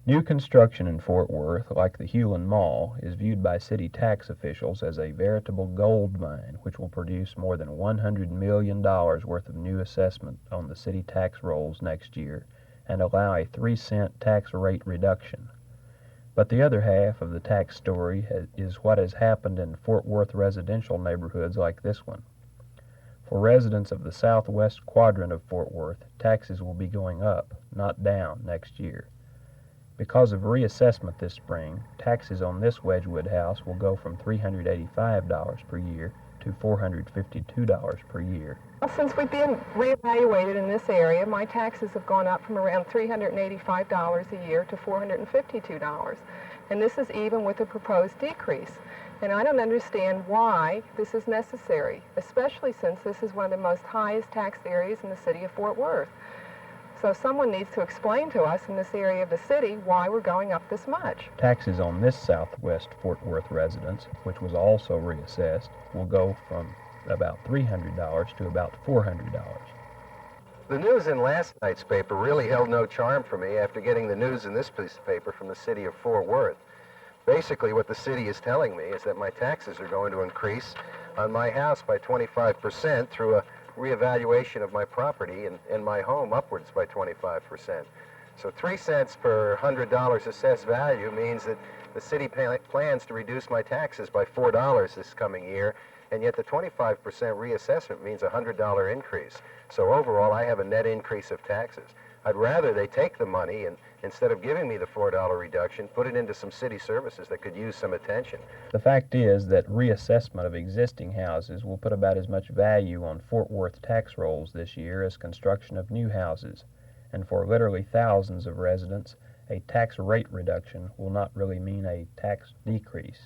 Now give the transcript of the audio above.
New construction in Fort Worth, like the Hewlin Mall, is viewed by city tax officials as a veritable gold mine which will produce more than $100 million worth of new assessment on the city tax rolls next year and allow a 3-cent tax rate reduction. But the other half of the tax story is what has happened in Fort Worth residential neighborhoods like this one. For residents of the southwest quadrant of Fort Worth, taxes will be going up, not down, next year. Because of reassessment this spring, taxes on this Wedgwood house will go from $385 per year to $452 per year. Well, since we've been reevaluated in this area, my taxes have gone up from around $385 a year to $452. And this is even with a proposed decrease. And I don't understand why this is necessary, especially since this is one of the most highest taxed areas in the city of Fort Worth. So someone needs to explain to us in this area of the city why we're going up this much. Taxes on this southwest Fort Worth residence, which was also reassessed, will go from about $300 to about $400. The news in last night's paper really held no charm for me after getting the news in this piece of paper from the city of Fort Worth. Basically, what the city is telling me is that my taxes are going to increase on my house by 25% through a reevaluation of my property and my home upwards by 25%. So 3 cents per $100 assessed value means that the city plans to reduce my taxes by $4 this coming year, and yet the 25% reassessment means a $100 increase. So overall, I have a net increase of taxes. I'd rather they take the money and instead of giving me the $4 reduction, put it into some city services that could use some attention. The fact is that reassessment of existing houses will put about as much value on Fort Worth tax rolls this year as construction of new houses, and for literally thousands of residents, a tax rate reduction will not really mean a tax decrease.